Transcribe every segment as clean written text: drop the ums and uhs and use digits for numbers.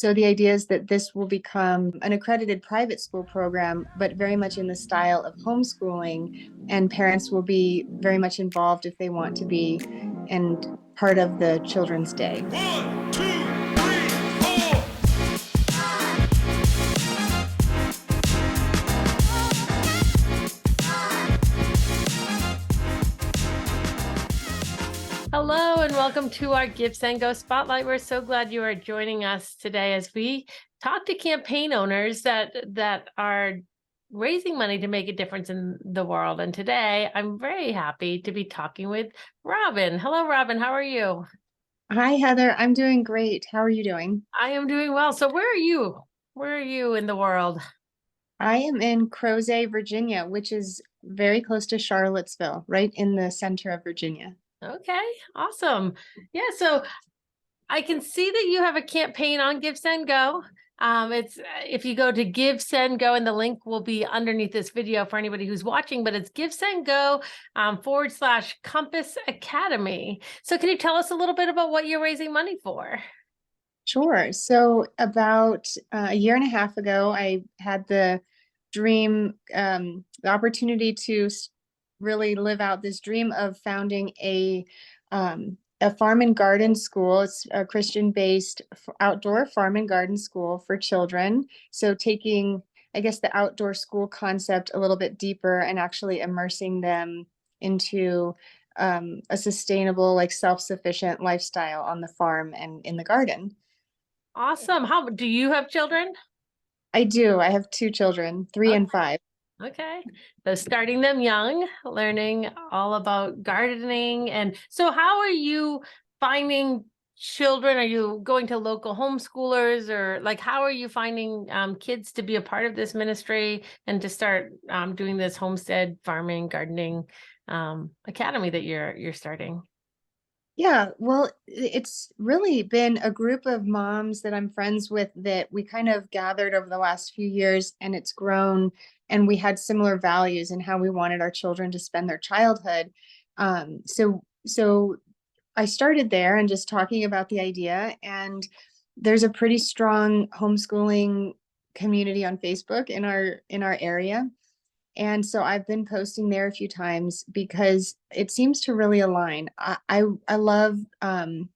So the idea is that this will become an accredited private school program, but very much in the style of homeschooling, and parents will be very much involved if they want to be, and part of the children's day. 1, 2, 3, 4. Hello and welcome to our GiveSendGo Spotlight. We're so glad you are joining us today as we talk to campaign owners that are raising money to make a difference in the world. And today I'm very happy to be talking with Robin. Hello, Robin. How are you? Hi, Heather. I'm doing great. How are you doing? I am doing well. So where are you? Where are you in the world? I am in Crozet, Virginia, which is very close to Charlottesville, right in the center of Virginia. Okay, awesome. Yeah, so I can see that you have a campaign on GiveSendGo. It's if you go to GiveSendGo, and the link will be underneath this video for anybody who's watching, but it's GiveSendGo / Compass Academy. So can you tell us a little bit about what you're raising money for? Sure. So about a year and a half ago, I had the dream, the opportunity to really live out this dream of founding a farm and garden school. It's a Christian-based outdoor farm and garden school for children. So taking, I guess, the outdoor school concept a little bit deeper and actually immersing them into a sustainable, like self-sufficient lifestyle on the farm and in the garden. Awesome. How do you have children? I do. I have two children, 3 Okay. and 5. Okay. So starting them young, learning all about gardening. And so how are you finding children? Are you going to local homeschoolers, or like how are you finding kids to be a part of this ministry and to start doing this homestead farming gardening academy that you're starting? Yeah, well, it's really been a group of moms that I'm friends with that we kind of gathered over the last few years, and it's grown, and we had similar values in how we wanted our children to spend their childhood. So I started there and just talking about the idea, and there's a pretty strong homeschooling community on Facebook in our area. And so I've been posting there a few times because it seems to really align. I love the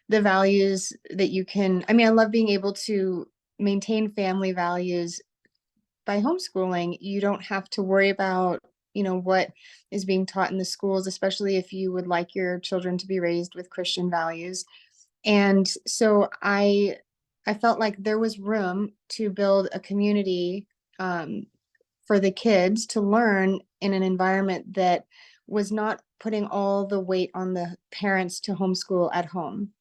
values that you can, I mean, I love being able to maintain family values by homeschooling. You don't have to worry about, what is being taught in the schools, especially if you would like your children to be raised with Christian values. And so I felt like there was room to build a community for the kids to learn in an environment that was not putting all the weight on the parents to homeschool at home.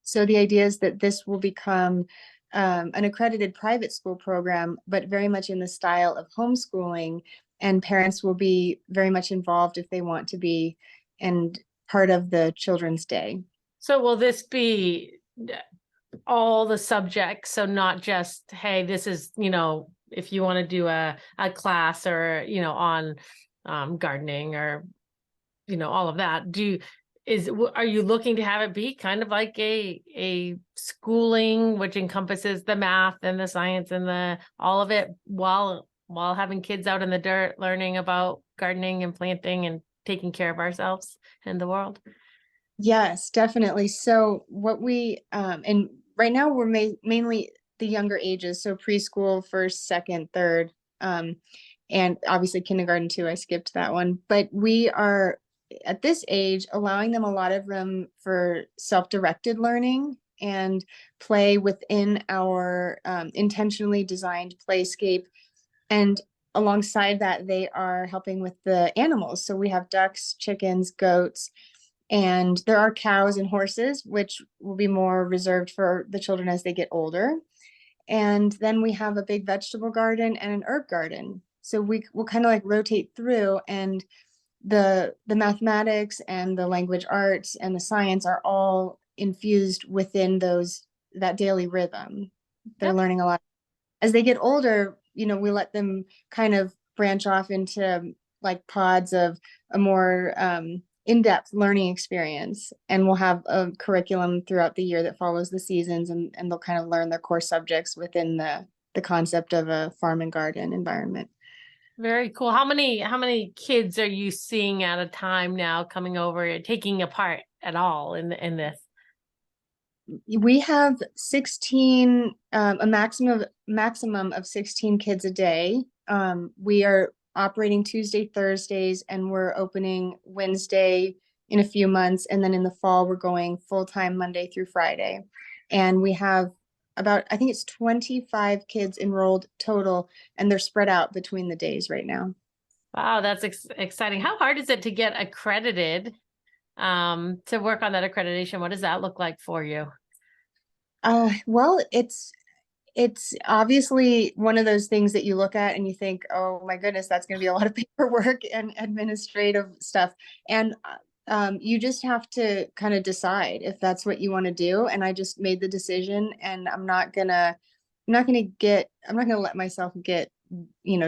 So the idea is that this will become an accredited private school program, but very much in the style of homeschooling, and parents will be very much involved if they want to be, and part of the children's day. So will this be all the subjects? So not just, hey, this is, if you want to do a class or, on gardening or, all of that, are you looking to have it be kind of like a schooling, which encompasses the math and the science and all of it while having kids out in the dirt, learning about gardening and planting and taking care of ourselves and the world? Yes, definitely. So what we and right now we're mainly the younger ages, so preschool, first, second, third, and obviously kindergarten too. I skipped that one, but we are at this age allowing them a lot of room for self-directed learning and play within our intentionally designed playscape. And alongside that, they are helping with the animals. So we have ducks, chickens, goats. And there are cows and horses, which will be more reserved for the children as they get older. And then we have a big vegetable garden and an herb garden. So we will kind of like rotate through, and the mathematics and the language arts and the science are all infused within that daily rhythm. They're Yep. learning a lot. As they get older, we let them kind of branch off into like pods of a more in-depth learning experience, and we'll have a curriculum throughout the year that follows the seasons, and they'll kind of learn their core subjects within the concept of a farm and garden environment. Very cool. How many kids are you seeing at a time now coming over, taking a part at all in this? We have 16, a maximum of 16 kids a day. We are operating Tuesday, Thursdays, and we're opening Wednesday in a few months. And then in the fall, we're going full-time Monday through Friday. And we have about, I think it's 25 kids enrolled total, and they're spread out between the days right now. Wow, that's exciting. How hard is it to get accredited, to work on that accreditation? What does that look like for you? Well, it's obviously one of those things that you look at and you think, oh my goodness, that's going to be a lot of paperwork and administrative stuff. And you just have to kind of decide if that's what you want to do. And I just made the decision, and I'm not gonna let myself get,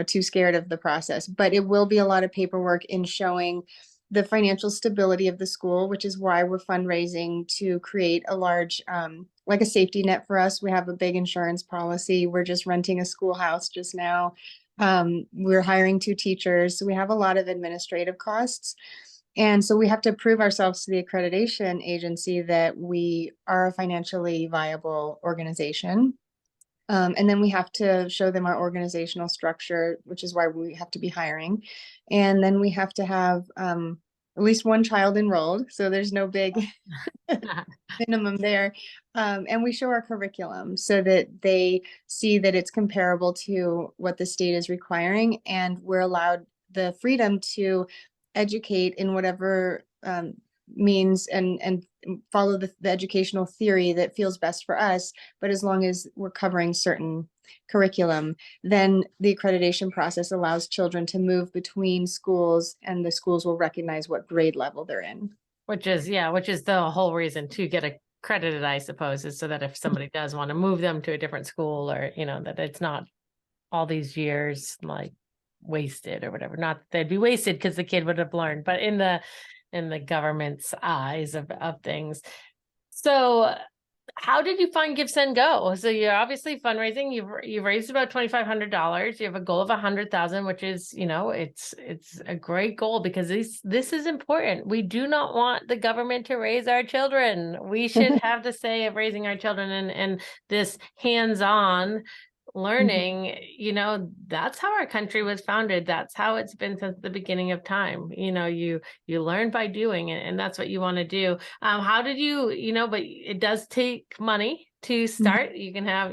too scared of the process. But it will be a lot of paperwork in showing the financial stability of the school, which is why we're fundraising to create a large, like a safety net for us. We have a big insurance policy. We're just renting a schoolhouse just now. We're hiring 2 teachers. So we have a lot of administrative costs. And so we have to prove ourselves to the accreditation agency that we are a financially viable organization. And then we have to show them our organizational structure, which is why we have to be hiring. And then we have to have at least 1 child enrolled. So there's no big minimum there. And we show our curriculum so that they see that it's comparable to what the state is requiring. And we're allowed the freedom to educate in whatever means and follow the educational theory that feels best for us. But as long as we're covering certain curriculum, then the accreditation process allows children to move between schools, and the schools will recognize what grade level they're in. Which is the whole reason to get accredited, I suppose, is so that if somebody does want to move them to a different school, or, that it's not all these years like wasted or whatever. Not that they'd be wasted because the kid would have learned, but in the government's eyes of things. So how did you find GiveSendGo? So you're obviously fundraising. You've raised about $2,500. You have a goal of 100,000, which is, it's a great goal, because this is important. We do not want the government to raise our children. We should have the say of raising our children, and this hands-on learning, that's how our country was founded. That's how it's been since the beginning of time. You learn by doing it, and that's what you want to do. How did you, but it does take money to start. You can have,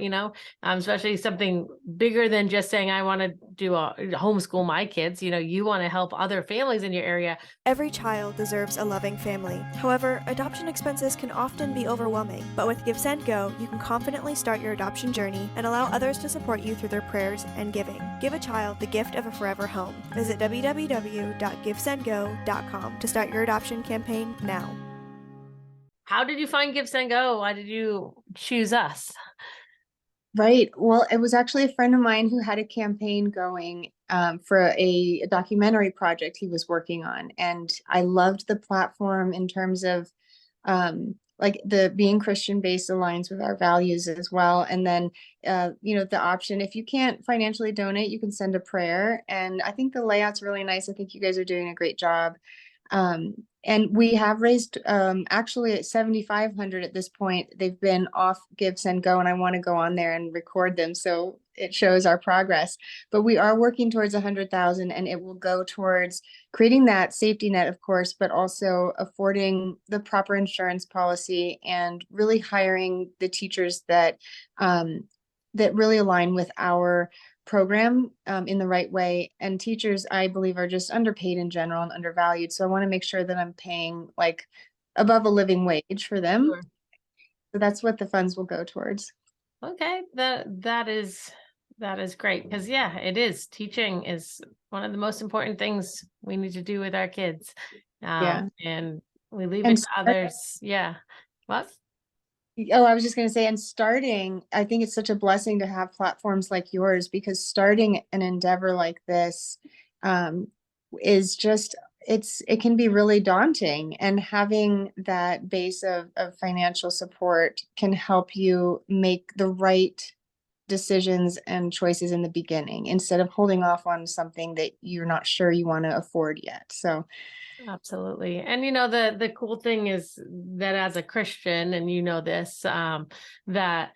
especially something bigger than just saying, I want to do homeschool my kids. You want to help other families in your area. Every child deserves a loving family. However, adoption expenses can often be overwhelming. But with GiveSendGo, you can confidently start your adoption journey and allow others to support you through their prayers and giving. Give a child the gift of a forever home. Visit www.givesendgo.com to start your adoption campaign now. How did you find GiveSendGo? Why did you choose us? Right. Well, it was actually a friend of mine who had a campaign going for a documentary project he was working on. And I loved the platform in terms of like the being Christian-based aligns with our values as well. And then, the option, if you can't financially donate, you can send a prayer. And I think the layout's really nice. I think you guys are doing a great job. And we have raised actually at 7,500 at this point. They've been off GiveSendGo, and I want to go on there and record them so it shows our progress. But we are working towards 100,000, and it will go towards creating that safety net, of course, but also affording the proper insurance policy and really hiring the teachers that that really align with our program in the right way. And teachers, I believe, are just underpaid in general and undervalued. So I want to make sure that I'm paying like above a living wage for them. Sure. So that's what the funds will go towards. Okay, that is great, because it is. Teaching is one of the most important things we need to do with our kids. And we leave it to others. Yeah. What? Oh, I was just going to say, and starting, I think it's such a blessing to have platforms like yours, because starting an endeavor like this is just, it can be really daunting, and having that base of financial support can help you make the right decisions and choices in the beginning instead of holding off on something that you're not sure you want to afford yet. So Absolutely. And the cool thing is that as a Christian, and this, that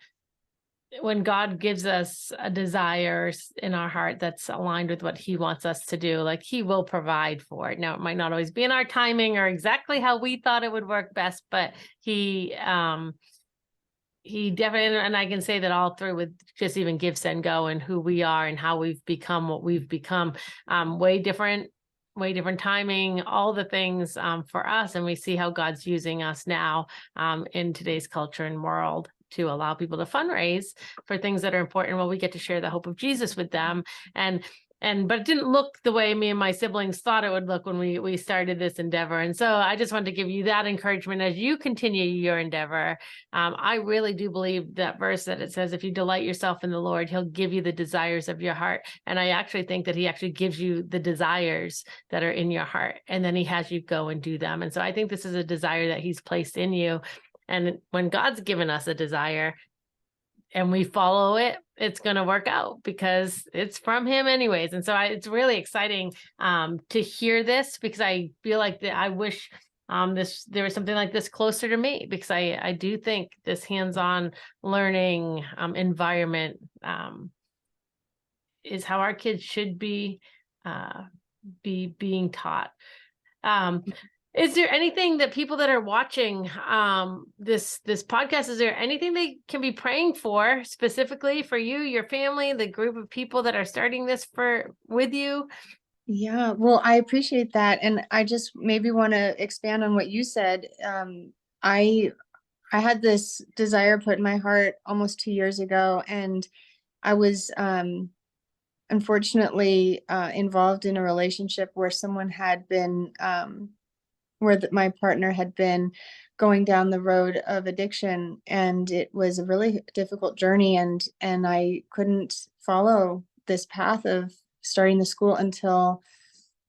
when God gives us a desire in our heart that's aligned with what he wants us to do, like he will provide for it. Now, it might not always be in our timing or exactly how we thought it would work best, but he definitely, and I can say that all through with just even GiveSendGo and who we are and how we've become what we've become, way different timing, all the things for us. And we see how God's using us now in today's culture and world to allow people to fundraise for things that are important. Well, we get to share the hope of Jesus with them. But it didn't look the way me and my siblings thought it would look when we started this endeavor. And so I just wanted to give you that encouragement as you continue your endeavor. I really do believe that verse that it says, if you delight yourself in the Lord, he'll give you the desires of your heart. And I actually think that he actually gives you the desires that are in your heart, and then he has you go and do them. And so I think this is a desire that he's placed in you. And when God's given us a desire, and we follow it, it's going to work out because it's from him anyways. And so it's really exciting to hear this, because I feel like I wish there was something like this closer to me, because I do think this hands-on learning environment is how our kids should be being taught. Is there anything that people that are watching this podcast, is there anything they can be praying for specifically for you, your family, the group of people that are starting this with you? yeah, well, I appreciate that. And I just maybe want to expand on what you said. I had this desire put in my heart almost 2 years ago, and I was unfortunately involved in a relationship where someone had been my partner had been going down the road of addiction, and it was a really difficult journey, and I couldn't follow this path of starting the school until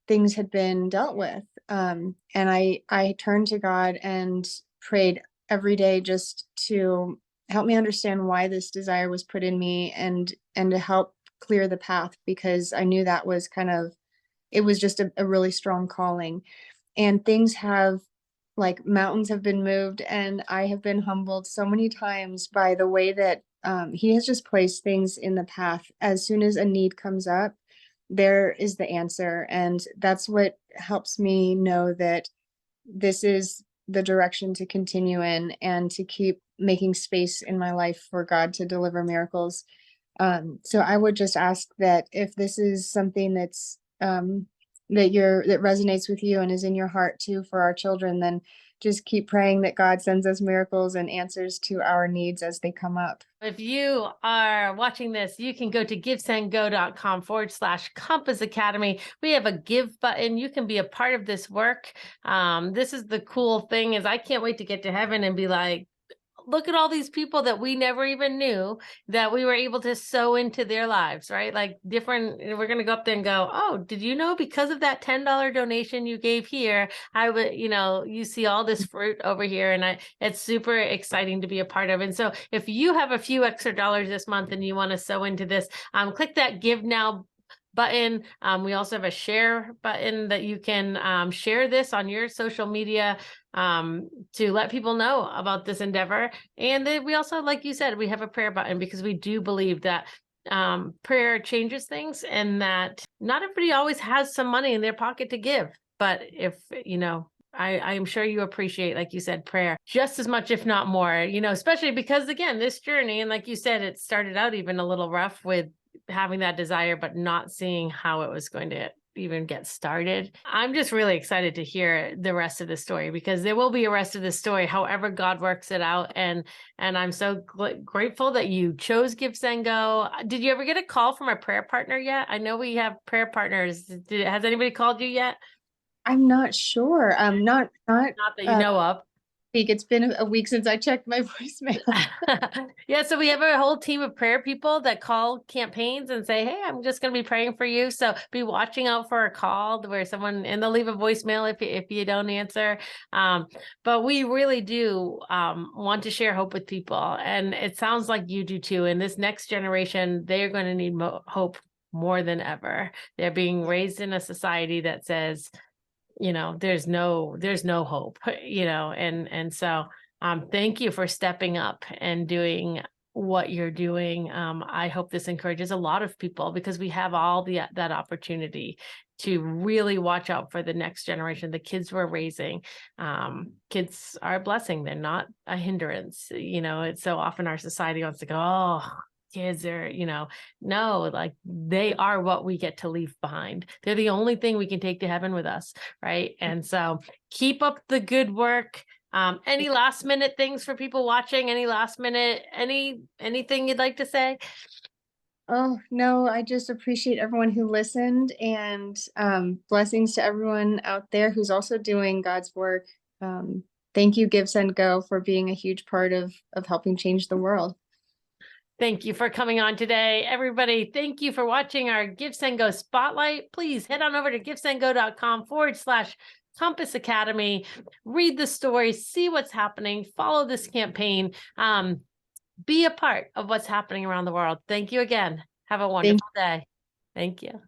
things had been dealt with. And I turned to God and prayed every day just to help me understand why this desire was put in me, and to help clear the path, because I knew that was it was just a really strong calling. And things like mountains have been moved, and I have been humbled so many times by the way that he has just placed things in the path. As soon as a need comes up, there is the answer. And that's what helps me know that this is the direction to continue in, and to keep making space in my life for God to deliver miracles. So I would just ask that if this is something that's that resonates with you and is in your heart too for our children, then just keep praying that God sends us miracles and answers to our needs as they come up. If you are watching this, you can go to givesendgo.com/Compass Academy. We have a give button. You can be a part of this work. This is the cool thing, is I can't wait to get to heaven and be like, look at all these people that we never even knew that we were able to sow into their lives, right? Like we're going to go up there and go, oh, did you know because of that $10 donation you gave here, I would, you see all this fruit over here. And it's super exciting to be a part of. And so if you have a few extra dollars this month and you want to sow into this, click that Give Now button. We also have a share button that you can share this on your social media to let people know about this endeavor. And then we also, like you said, we have a prayer button, because we do believe that prayer changes things, and that not everybody always has some money in their pocket to give. But if, I am sure you appreciate, like you said, prayer just as much, if not more, especially because, again, this journey, and like you said, it started out even a little rough with having that desire, but not seeing how it was going to even get started. I'm just really excited to hear the rest of the story, because there will be a rest of the story, however God works it out. And I'm so grateful that you chose GiveSendGo. Did you ever get a call from a prayer partner yet? I know we have prayer partners. Has anybody called you yet? I'm not sure. Not that you know of. week. It's been a week since I checked my voicemail. Yeah, so we have a whole team of prayer people that call campaigns and say, hey, I'm just going to be praying for you. So be watching out for a call where someone, and they'll leave a voicemail if you don't answer. But we really do want to share hope with people. And it sounds like you do too. And this next generation, they're going to need hope more than ever. They're being raised in a society that says, there's no hope, and so thank you for stepping up and doing what you're doing. I hope this encourages a lot of people, because we have all that opportunity to really watch out for the next generation, the kids we're raising. Kids are a blessing. They're not a hindrance. It's so often our society wants to go, oh, kids are, no, like they are what we get to leave behind. They're the only thing we can take to heaven with us. Right. And so keep up the good work. Any last minute things for people watching? Any last minute, anything you'd like to say? Oh, no, I just appreciate everyone who listened, and blessings to everyone out there who's also doing God's work. Thank you, GiveSendGo, for being a huge part of helping change the world. Thank you for coming on today, everybody. Thank you for watching our GiveSendGo Spotlight. Please head on over to givesendgo.com/Compass Academy. Read the story, see what's happening, follow this campaign, be a part of what's happening around the world. Thank you again. Have a wonderful day. Thank you.